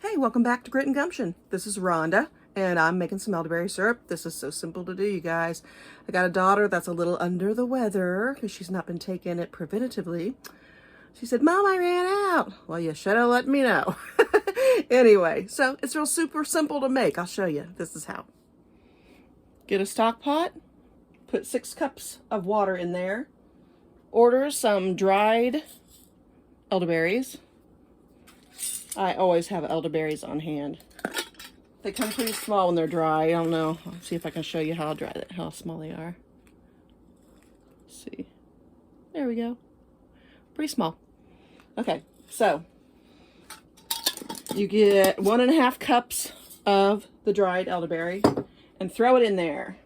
Hey, welcome back to Grit and Gumption. This is Rhonda, and I'm making some elderberry syrup. This is so simple to do, you guys. I got a daughter that's a little under the weather because she's not been taking it preventatively. She said, Mom, I ran out. Well, you should have let me know. Anyway, so it's real super simple to make. I'll show you. This is how. Get a stock pot, put 6 cups of water in there, order some dried elderberries. I always have elderberries on hand. They come pretty small when they're dry. I don't know. I'll see if I can show you how small they are. Let's see. There we go. Pretty small. Okay, so you get 1.5 cups of the dried elderberry and throw it in there.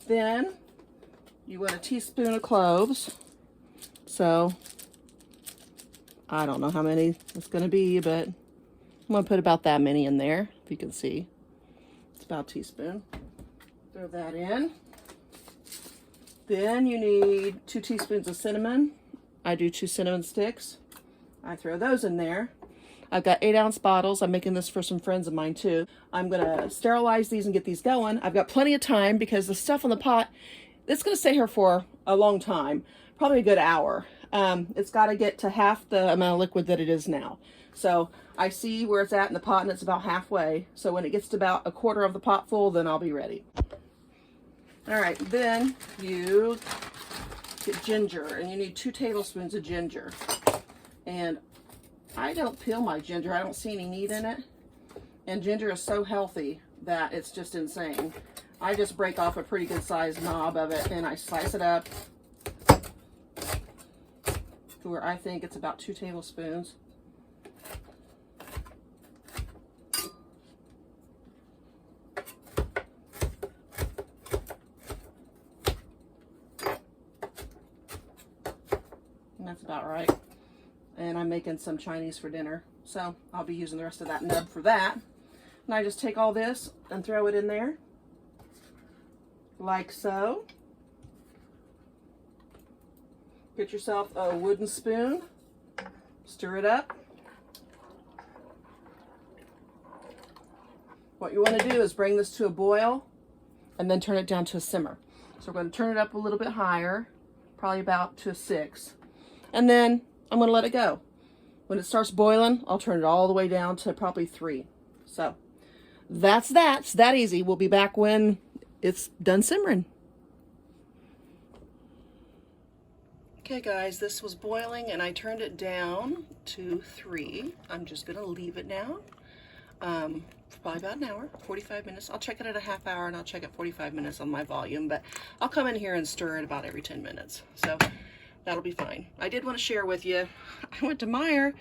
Then you want a teaspoon of cloves. So I don't know how many it's going to be, but I'm going to put about that many in there, if you can see. It's about a teaspoon. Throw that in. Then you need 2 teaspoons of cinnamon. I do 2 cinnamon sticks. I throw those in there. I've got 8-ounce bottles. I'm making this for some friends of mine too. I'm going to sterilize these and get these going. I've got plenty of time because the stuff in the pot, it's going to stay here for a long time, probably a good hour. It's got to get to half the amount of liquid that it is now. So I see where it's at in the pot and it's about halfway. So when it gets to about 1/4 of the pot full, then I'll be ready. All right, then you get ginger, and you need 2 tablespoons of ginger. And I don't peel my ginger. I don't see any need in it. And ginger is so healthy that it's just insane. I just break off a pretty good sized knob of it and I slice it up to where I think it's about 2 tablespoons. And that's about right. And I'm making some Chinese for dinner, so I'll be using the rest of that nub for that. And I just take all this and throw it in there, like so. Get yourself a wooden spoon, stir it up. What you want to do is bring this to a boil and then turn it down to a simmer. So we're going to turn it up a little bit higher, probably about to a 6. And then I'm going to let it go. When it starts boiling, I'll turn it all the way down to probably 3. So that's that. It's that easy. We'll be back when it's done simmering. Okay guys, this was boiling and I turned it down to 3. I'm just going to leave it now for probably about an hour, 45 minutes. I'll check it at a half hour and I'll check it 45 minutes on my volume, but I'll come in here and stir it about every 10 minutes. So that'll be fine. I did want to share with you, I went to Meijer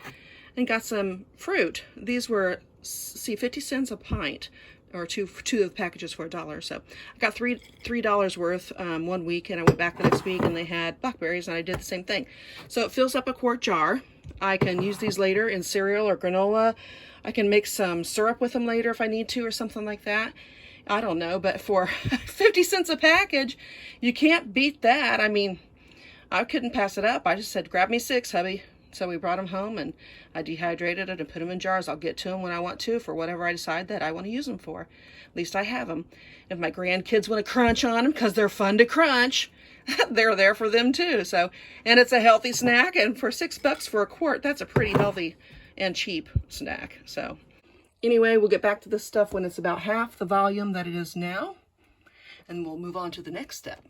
and got some fruit. These were, 50 cents a pint, or two of the packages for $1. So I got $3 worth one week, and I went back the next week and they had blackberries and I did the same thing. So it fills up a quart jar. I can use these later in cereal or granola. I can make some syrup with them later if I need to or something like that. I don't know, but for 50 cents a package, you can't beat that. I mean, I couldn't pass it up. I just said, grab me 6, hubby. So we brought them home and I dehydrated it and put them in jars. I'll get to them when I want to for whatever I decide that I want to use them for. At least I have them. If my grandkids want to crunch on them because they're fun to crunch, they're there for them too. So, and it's a healthy snack, and for $6 for a quart, that's a pretty healthy and cheap snack. So anyway, we'll get back to this stuff when it's about half the volume that it is now, and we'll move on to the next step.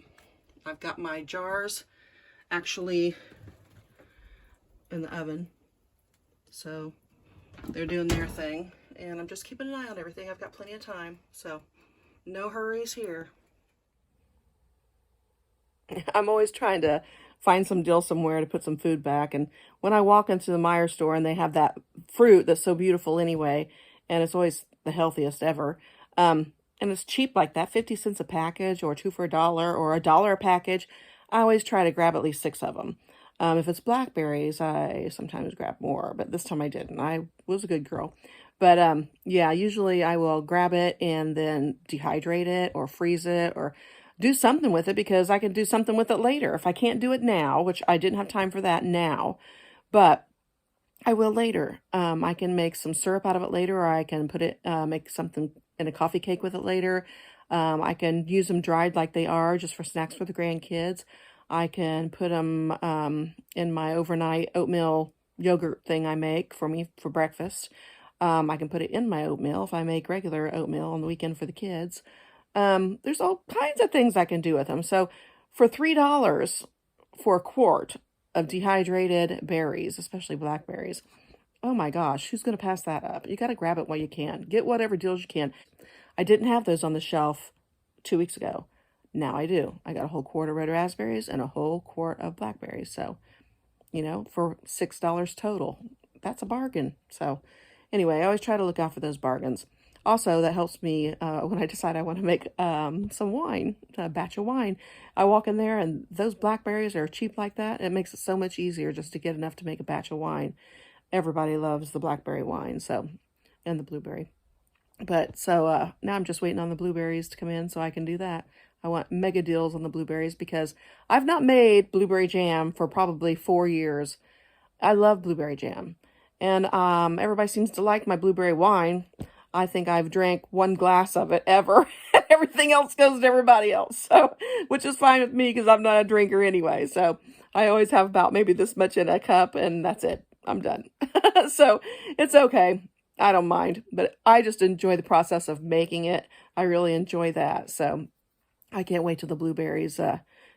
I've got my jars actually in the oven, so they're doing their thing, and I'm just keeping an eye on everything. I've got plenty of time, so no hurries here. I'm always trying to find some deal somewhere to put some food back, and when I walk into the Meijer store and they have that fruit that's so beautiful anyway, and it's always the healthiest ever, and it's cheap like that, 50 cents a package, or 2 for $1, or $1 a package, I always try to grab at least 6 of them. If it's blackberries, I sometimes grab more, but this time I didn't. I was a good girl. But yeah, usually I will grab it and then dehydrate it or freeze it or do something with it, because I can do something with it later. If I can't do it now, which I didn't have time for that now, but I will later. I can make some syrup out of it later, or I can put it, make something in a coffee cake with it later. I can use them dried like they are, just for snacks for the grandkids. I can put them in my overnight oatmeal yogurt thing I make for me for breakfast. I can put it in my oatmeal if I make regular oatmeal on the weekend for the kids. There's all kinds of things I can do with them. So for $3 for a quart of dehydrated berries, especially blackberries, oh my gosh, who's going to pass that up? You got to grab it while you can. Get whatever deals you can. I didn't have those on the shelf 2 weeks ago. Now I do. I got a whole quart of red raspberries and a whole quart of blackberries. So, for $6 total, that's a bargain. So anyway, I always try to look out for those bargains. Also, that helps me when I decide I want to make some wine, a batch of wine. I walk in there and those blackberries are cheap like that. It makes it so much easier just to get enough to make a batch of wine. Everybody loves the blackberry wine, and the blueberry. But so now I'm just waiting on the blueberries to come in so I can do that. I want mega deals on the blueberries because I've not made blueberry jam for probably 4 years. I love blueberry jam. And everybody seems to like my blueberry wine. I think I've drank 1 glass of it ever. Everything else goes to everybody else. So, which is fine with me because I'm not a drinker anyway. So I always have about maybe this much in a cup and that's it. I'm done. So it's okay. I don't mind. But I just enjoy the process of making it. I really enjoy that. So I can't wait till the blueberries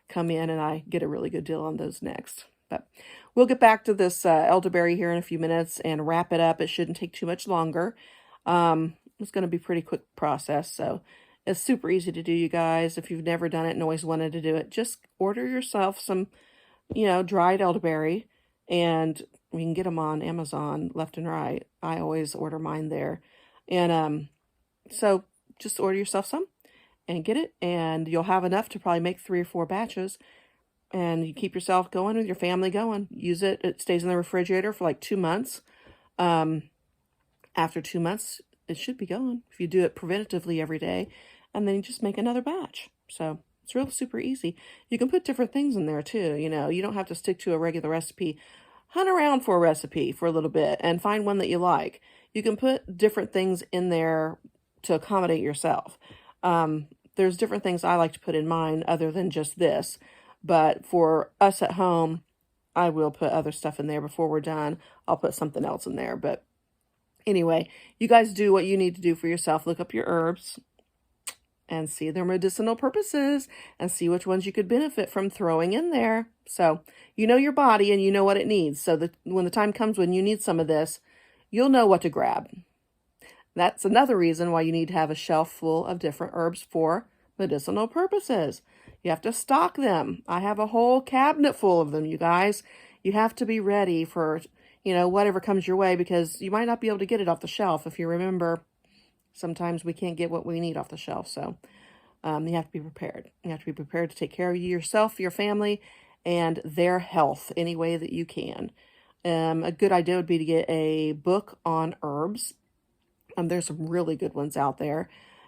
come in and I get a really good deal on those next. But we'll get back to this elderberry here in a few minutes and wrap it up. It shouldn't take too much longer. It's going to be a pretty quick process. So it's super easy to do, you guys. If you've never done it and always wanted to do it, just order yourself some, dried elderberry, and you can get them on Amazon left and right. I always order mine there. And so just order yourself some and get it, and you'll have enough to probably make 3 or 4 batches. And you keep yourself going with your family going. Use it. It stays in the refrigerator for like 2 months. After 2 months, it should be gone if you do it preventatively every day. And then you just make another batch. So it's real super easy. You can put different things in there too. You don't have to stick to a regular recipe. Hunt around for a recipe for a little bit and find one that you like. You can put different things in there to accommodate yourself. There's different things I like to put in mine other than just this. But for us at home, I will put other stuff in there before we're done. I'll put something else in there. But anyway, you guys do what you need to do for yourself. Look up your herbs and see their medicinal purposes and see which ones you could benefit from throwing in there. So you know your body and you know what it needs. So that when the time comes when you need some of this, you'll know what to grab. That's another reason why you need to have a shelf full of different herbs for medicinal purposes. You have to stock them. I have a whole cabinet full of them, you guys. You have to be ready for, whatever comes your way, because you might not be able to get it off the shelf. If you remember, sometimes we can't get what we need off the shelf. So you have to be prepared. You have to be prepared to take care of yourself, your family, and their health any way that you can. A good idea would be to get a book on herbs. There's some really good ones out there.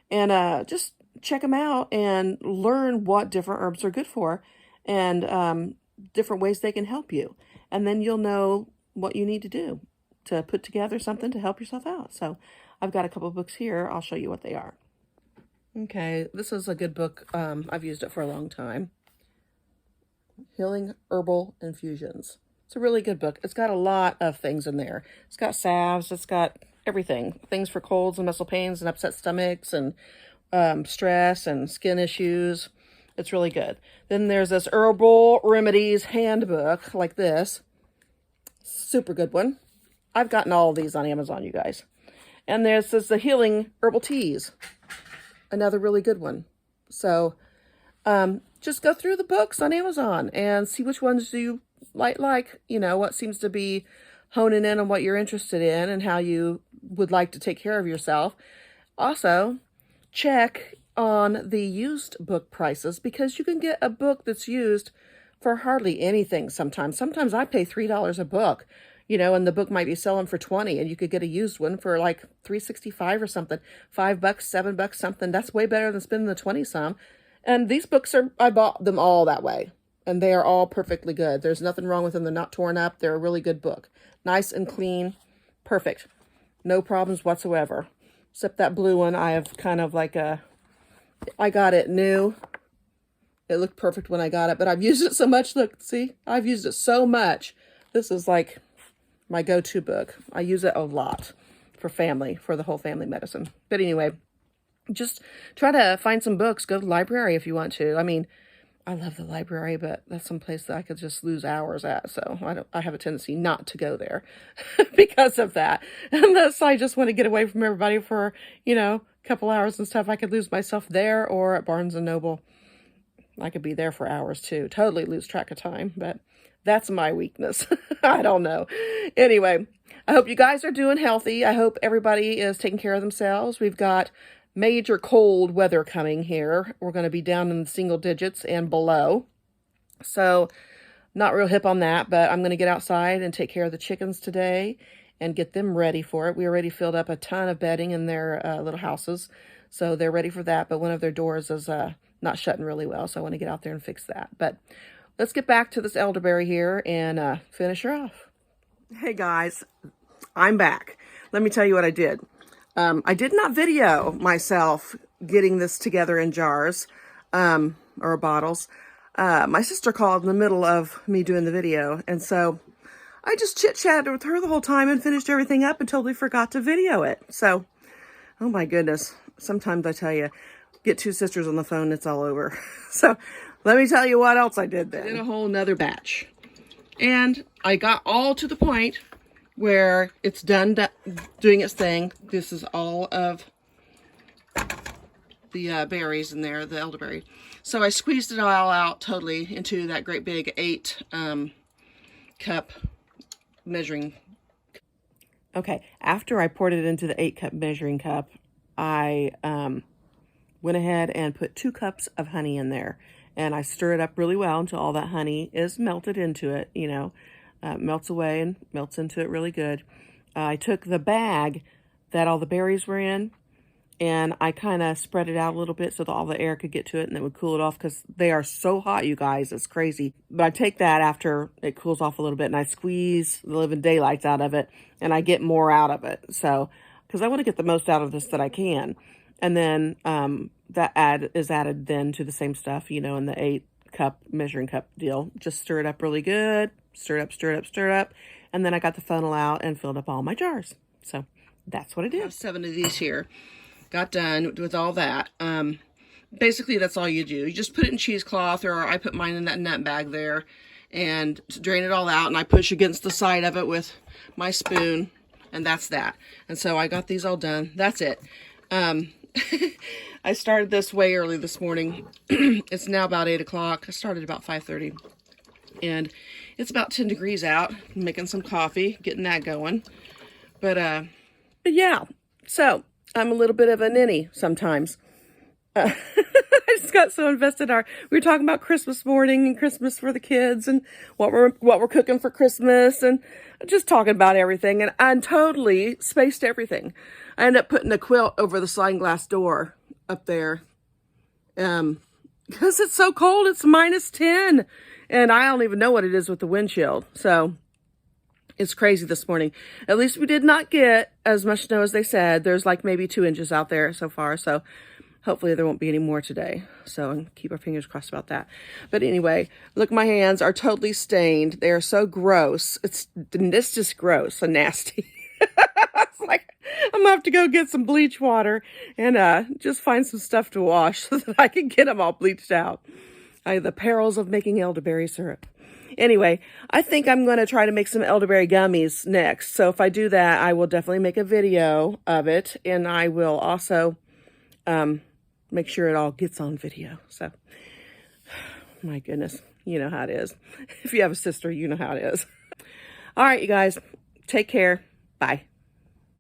And just check them out and learn what different herbs are good for and different ways they can help you. And then you'll know what you need to do to put together something to help yourself out. So I've got a couple of books here. I'll show you what they are. Okay, this is a good book. I've used it for a long time. Healing Herbal Infusions. It's a really good book. It's got a lot of things in there. It's got salves. It's got everything. Things for colds and muscle pains and upset stomachs and stress and skin issues. It's really good. Then there's this Herbal Remedies Handbook like this. Super good one. I've gotten all of these on Amazon, you guys. And there's the Healing Herbal Teas. Another really good one. So just go through the books on Amazon and see which ones you like, what seems to be honing in on what you're interested in and how you would like to take care of yourself. Also, check on the used book prices, because you can get a book that's used for hardly anything sometimes. Sometimes I pay $3 a book, and the book might be selling for $20, and you could get a used one for like $3.65 or something, $5, $7, something. That's way better than spending the 20 some. And these books I bought them all that way. And they are all perfectly good. There's nothing wrong with them. They're not torn up. They're a really good book. Nice and clean. Perfect. No problems whatsoever. Except that blue one, I have kind of like I got it new. It looked perfect when I got it, but I've used it so much. Look, see? I've used it so much. This is like my go-to book. I use it a lot for family, for the whole family medicine. But anyway, just try to find some books. Go to the library if you want to. I mean, I love the library, but that's some place that I could just lose hours at. So I have a tendency not to go there because of that. Unless I just want to get away from everybody for, you know, a couple hours and stuff. I could lose myself there or at Barnes and Noble. I could be there for hours too. Totally lose track of time, but that's my weakness. I don't know. Anyway, I hope you guys are doing healthy. I hope everybody is taking care of themselves. We've got major cold weather coming here. We're going to be down in the single digits and below. So not real hip on that, but I'm going to get outside and take care of the chickens today and get them ready for it. We already filled up a ton of bedding in their little houses, so they're ready for that. But one of their doors is not shutting really well, so I want to get out there and fix that. But let's get back to this elderberry here and finish her off. Hey guys, I'm back. Let me tell you what I did. I did not video myself getting this together in jars or bottles. My sister called in the middle of me doing the video, and so I just chit-chatted with her the whole time and finished everything up and totally forgot to video it. So, oh my goodness. Sometimes I tell you, get two sisters on the phone, it's all over. So, let me tell you what else I did then. I did a whole nother batch. And I got all to the point where it's done doing its thing. This is all of the berries in there, the elderberry. So I squeezed it all out totally into that great big 8 cup measuring. Okay, after I poured it into the 8 cup measuring cup, I went ahead and put 2 cups of honey in there. And I stir it up really well until all that honey is melted into it, you know. Melts away and melts into it really good. I took the bag that all the berries were in, and I kind of spread it out a little bit so that all the air could get to it and it would cool it off, because they are so hot, you guys. It's crazy. But I take that after it cools off a little bit, and I squeeze the living daylights out of it, and I get more out of it. So, because I want to get the most out of this that I can. And then that is added then to the same stuff, you know, in the 8 cup measuring cup deal. Just stir it up really good. Stir it up, stir it up, stir it up. And then I got the funnel out and filled up all my jars. So that's what I did. I have 7 of these here. Got done with all that. Basically, that's all you do. You just put it in cheesecloth, or I put mine in that nut bag there, and drain it all out. And I push against the side of it with my spoon, and that's that. And so I got these all done. That's it. I started this way early this morning. It's now about 8 o'clock. I started about 5:30. And it's about 10 degrees out. I'm making some coffee, getting that going. But yeah, so I'm a little bit of a ninny sometimes. I just got so invested. We were talking about Christmas morning and Christmas for the kids and what we're cooking for Christmas, and just talking about everything. And I totally spaced everything. I ended up putting a quilt over the sliding glass door up there because it's so cold. It's -10. And I don't even know what it is with the wind chill. So it's crazy this morning. At least we did not get as much snow as they said. There's like maybe 2 inches out there so far. So hopefully there won't be any more today. So keep our fingers crossed about that. But anyway, look, my hands are totally stained. They are so gross. It's just gross and nasty. It's like, I'm going to have to go get some bleach water and just find some stuff to wash so that I can get them all bleached out. The perils of making elderberry syrup. Anyway, I think I'm going to try to make some elderberry gummies next. So if I do that, I will definitely make a video of it. And I will also make sure it all gets on video. So, my goodness, you know how it is. If you have a sister, you know how it is. All right, you guys, take care. Bye.